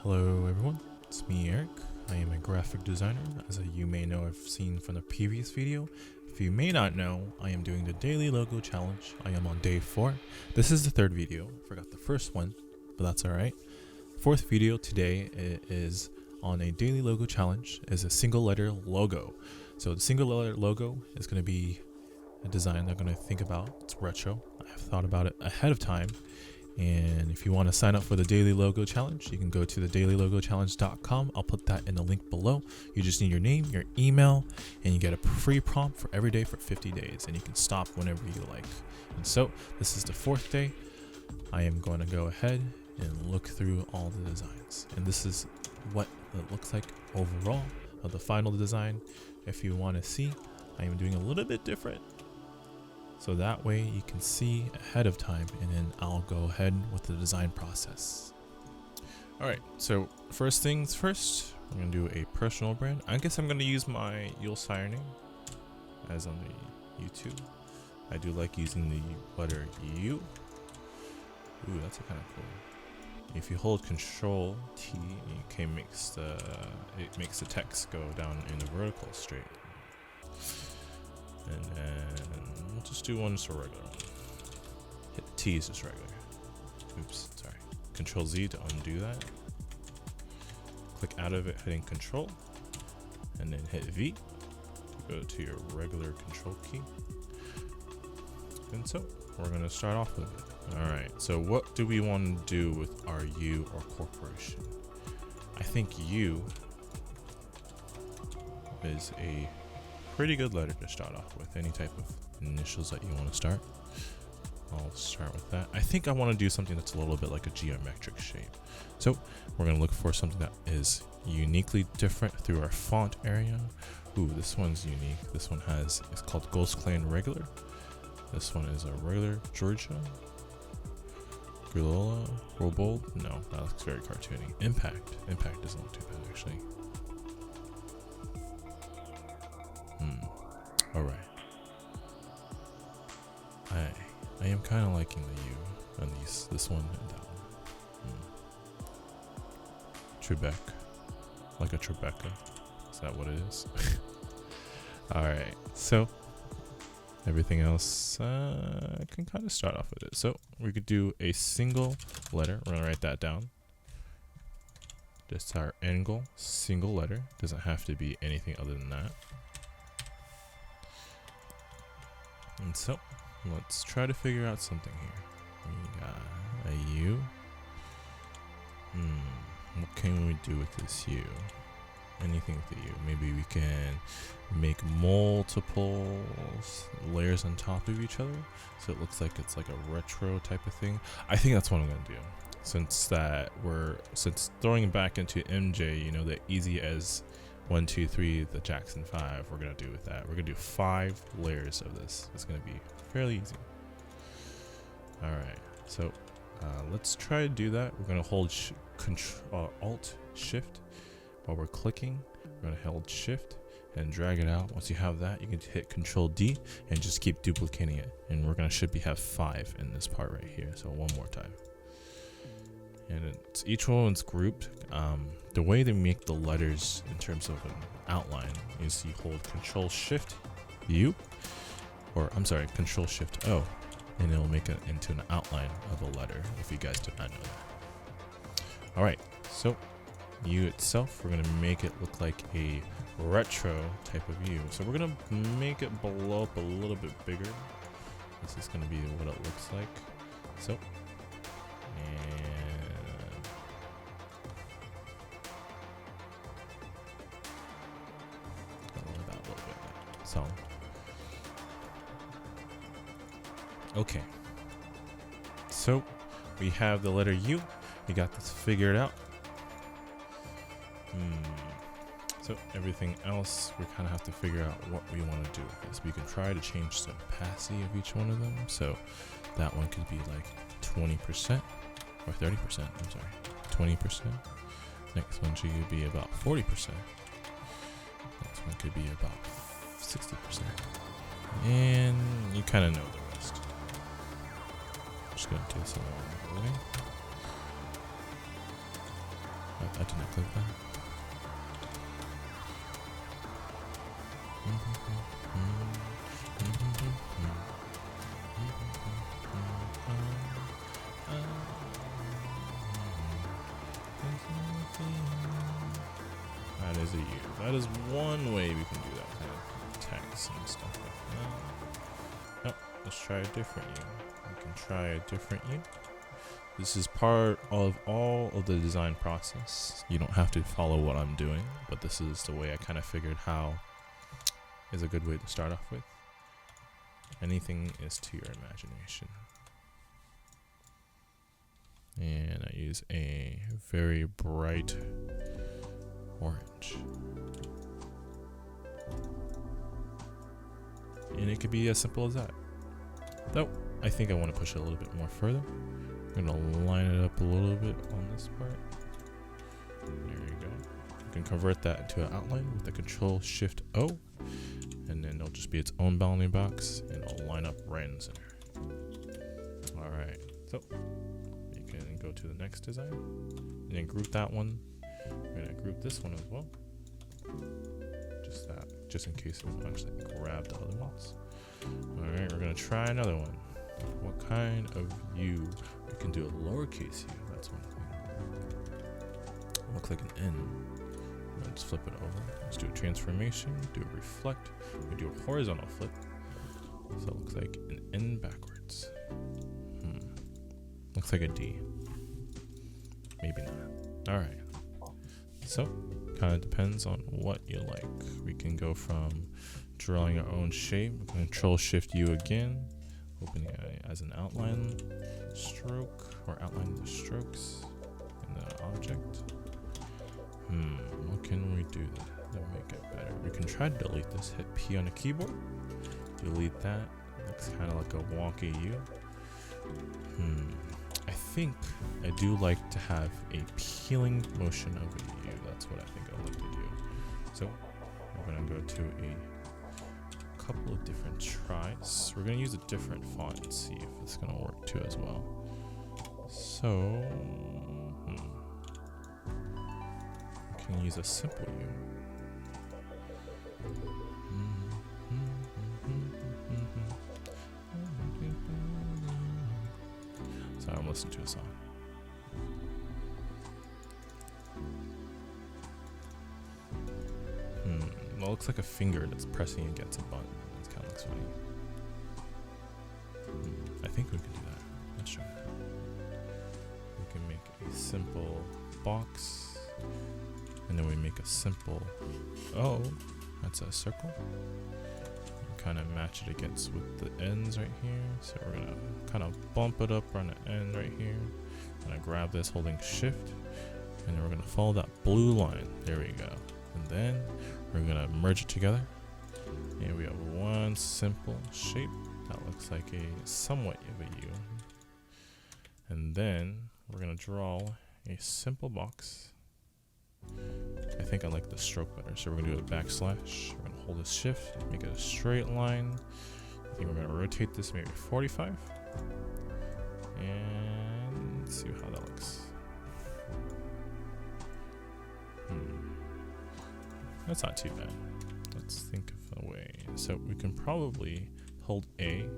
Hello everyone, it's me Eric. I am a graphic designer, as you may know I've seen from the previous video. If you may not know, I am doing the daily logo challenge. I am on day 4. This is the third video. I forgot the first one, but that's alright. Fourth video today is on a daily logo challenge, is a single letter logo. So the single letter logo is going to be a design that I'm going to think about. It's retro. I have thought about it ahead of time. And if you want to sign up for the daily logo challenge, you can go to the dailylogochallenge.com. I'll put that in the link below. You just need your name, your email, and you get a free prompt for every day for 50 days, and you can stop whenever you like. And so this is the 4th day. I am going to go ahead and look through all the designs, and this is what it looks like overall of the final design. If you want to see, I am doing a little bit different, so that way you can see ahead of time, and then I'll go ahead with the design process. Alright, so first things first, I'm going to do a personal brand. I guess I'm going to use my Uilcire name as on the YouTube. I do like using the letter U. Ooh, that's kind of cool. If you hold Control T, it makes the text go down in a vertical straight. And then we'll just do one just a regular one. Hit T is just regular. Oops, sorry. Control Z to undo that. Click out of it, hitting Control, and then hit V to go to your regular Control key. And so we're gonna start off with it. All right. So what do we want to do with our U or corporation? I think U is a pretty good letter to start off with. Any type of initials that you want to start, I'll start with that. I think I want to do something that's a little bit like a geometric shape. So we're going to look for something that is uniquely different through our font area. Ooh, this one's unique. This one it's called Ghost Clan Regular. This one is a regular Georgia. Grilola, Robold. No, that looks very cartoony. Impact doesn't look too bad actually. All right. I am kind of liking the U on this one and that one. Trebek, like a Tribeca. Is that what it is? All right. So everything else, I can kind of start off with it. So we could do a single letter. We're gonna write that down. Just our end goal, single letter. Doesn't have to be anything other than that. And so, let's try to figure out something here. We got a U. What can we do with this U? Anything with the U. Maybe we can make multiple layers on top of each other, so it looks like it's like a retro type of thing. I think that's what I'm gonna do. Since throwing it back into MJ, you know, the easy as 1, 2, 3, the Jackson 5, we're gonna do with that. We're gonna do 5 layers of this. It's gonna be fairly easy. All right, so let's try to do that. We're gonna hold Alt Shift while we're clicking. We're gonna hold Shift and drag it out. Once you have that, you can hit Control D and just keep duplicating it. And we're gonna have 5 in this part right here. So one more time. And each one's grouped. The way they make the letters in terms of an outline is you hold Control Shift U, or I'm sorry, Control Shift O, and it'll make it into an outline of a letter, if you guys did not know that. All right, so U itself, we're gonna make it look like a retro type of U. So we're gonna make it blow up a little bit bigger. This is gonna be what it looks like. So, sound. Okay, so we have the letter U. We got this figured out. So everything else, we kind of have to figure out what we want to do with this. We can try to change the opacity of each one of them. So that one could be like 20% or 30%. I'm sorry, 20%. Next one should be about 40%. Next one could be about 60%. And you kind of know the rest. I'm just going to do this along the way. I didn't click that. That is a U. That is one way we can do that kind of text and stuff like that. Nope, let's try a different U. We can try a different U. This is part of all of the design process. You don't have to follow what I'm doing, but this is the way I kind of figured how is a good way to start off with. Anything is to your imagination. And I use a very bright orange. And it could be as simple as that. Though, I think I want to push it a little bit more further. I'm going to line it up a little bit on this part. There you go. You can convert that into an outline with the Control-Shift-O. And then it'll just be its own bounding box. And it'll line up right in the center. Alright, so you can go to the next design. And then group that one. We're going to group this one as well. Just in case we don't actually grab the other ones. Alright, we're going to try another one. What kind of U? We can do a lowercase u. That's one thing. Looks like an N. Let's flip it over. Let's do a transformation. Do a reflect. We do a horizontal flip. So it looks like an N backwards. Looks like a D. Maybe not. Alright. So, kind of depends on what you like. We can go from drawing our own shape. Control-Shift-U again. Opening it as an outline stroke, or outline the strokes in the object. What can we do to make it better? We can try to delete this. Hit P on the keyboard. Delete that. Looks kind of like a wonky U. I think I do like to have a peeling motion of a U. That's what I think I like to do. So we're gonna go to a couple of different tries. We're gonna use a different font and see if it's gonna work too as well. So we can use a simple U. Sorry, I'm listening to a song. Well, it looks like a finger that's pressing against a button. It kind of looks funny. I think we can do that. Let's try that. We can make a simple box. And then we make a simple O. That's a circle. Kind of match it against with the ends right here. So we're gonna kind of bump it up on the end right here. I'm gonna grab this holding shift, and then we're gonna follow that blue line. There we go. And then we're gonna merge it together. And we have one simple shape that looks like a somewhat of a U. And then we're gonna draw a simple box. I think I like the stroke better, so we're gonna do a backslash. We're gonna hold this shift, make it a straight line. I think we're gonna rotate this maybe 45, and see how that looks. That's not too bad. Let's think of a way. So we can probably hold A,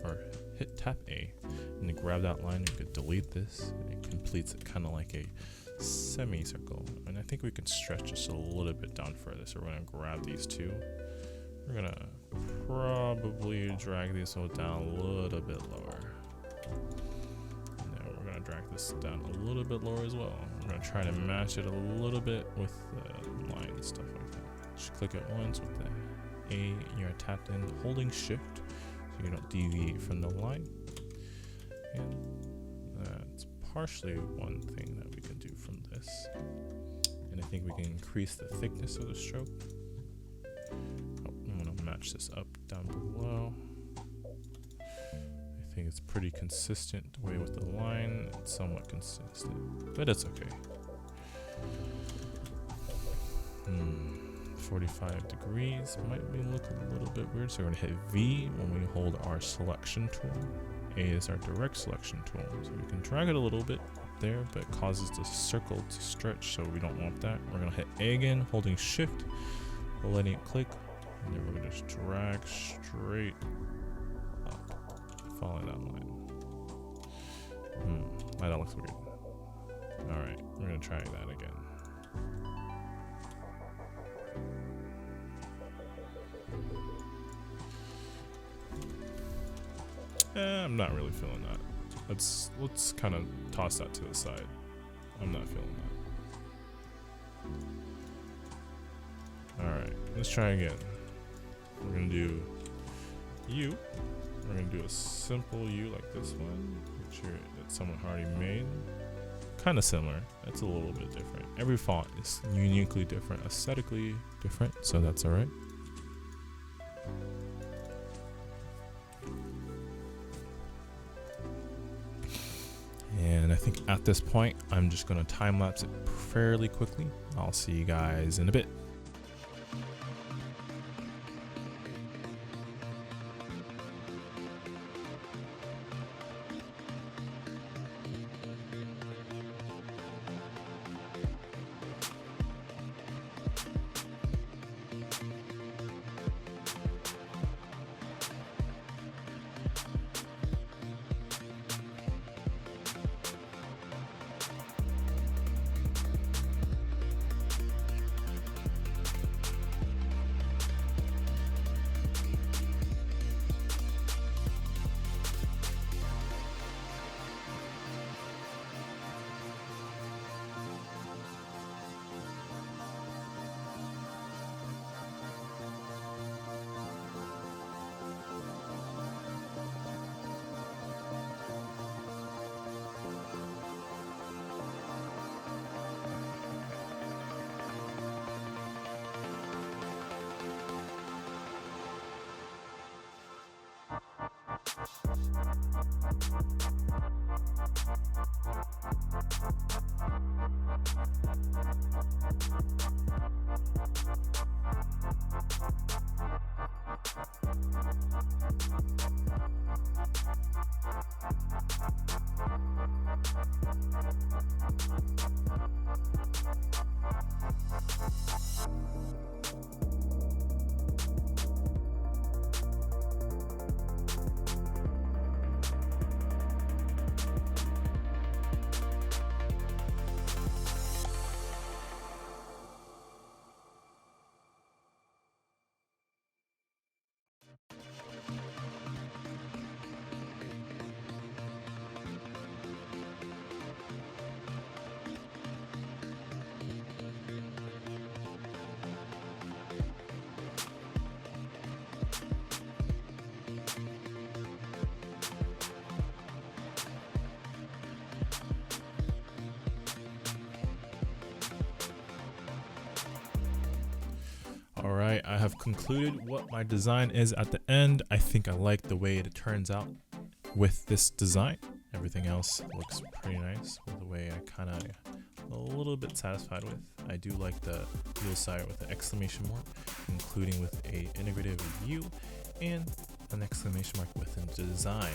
or tap A, and then grab that line. We could delete this, and it completes it kind of like a semicircle. And I think we can stretch this a little bit down further. So we're gonna grab these two. We're gonna probably drag these all down a little bit lower. And then we're gonna drag this down a little bit lower as well. We're gonna try to match it a little bit with the line and stuff like that. Just click it once with the A, you're tapped in, holding shift so you don't deviate from the line. And that's partially one thing that we can do from this. And I think we can increase the thickness of the stroke. I'm gonna match this up down below. I think it's pretty consistent the way with the line. It's somewhat consistent, but it's okay. 45 degrees might be look a little bit weird, so we're gonna hit V when we hold our selection tool. A is our direct selection tool, so we can drag it a little bit there, but it causes the circle to stretch, so we don't want that. We're gonna hit A again, holding shift, letting it click, and then we're gonna just drag straight up, following that line. That looks weird. Alright, we're gonna try that again. I'm not really feeling that. Let's kind of toss that to the side. I'm not feeling that. Alright, let's try again. We're gonna do U. We're gonna do a simple U like this one. Make sure it's someone already made. Kind of similar. It's a little bit different. Every font is uniquely different, aesthetically different, so that's alright. And I think at this point, I'm just going to time lapse it fairly quickly. I'll see you guys in a bit. Alright, I have concluded what my design is at the end. I think I like the way it turns out with this design. Everything else looks pretty nice with the way I kind of a little bit satisfied with. I do like the Uilcire with the exclamation mark, including with a integrative U and an exclamation mark within the design.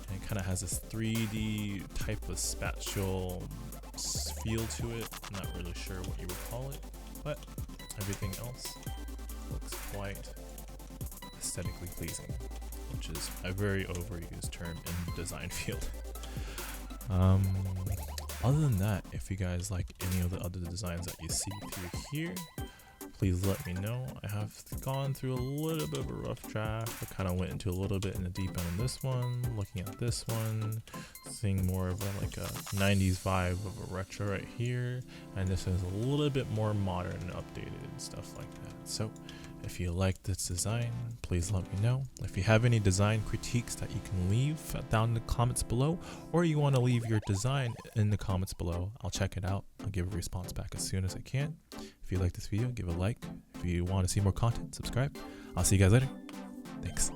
And it kind of has this 3D type of spatial feel to it. I'm not really sure what you would call it, but everything else looks quite aesthetically pleasing, which is a very overused term in the design field. Other than that, if you guys like any of the other designs that you see through here, please let me know. I have gone through a little bit of a rough draft. I kind of went into a little bit in the deep end on this one, looking at this one, seeing more of a 90s vibe of a retro right here, and this is a little bit more modern and updated and stuff like that. So if you like this design, please let me know. If you have any design critiques that you can leave down in the comments below, or you want to leave your design in the comments below, I'll check it out. I'll give a response back as soon as I can. If you like this video, give a like. If you want to see more content, subscribe. I'll see you guys later. Thanks.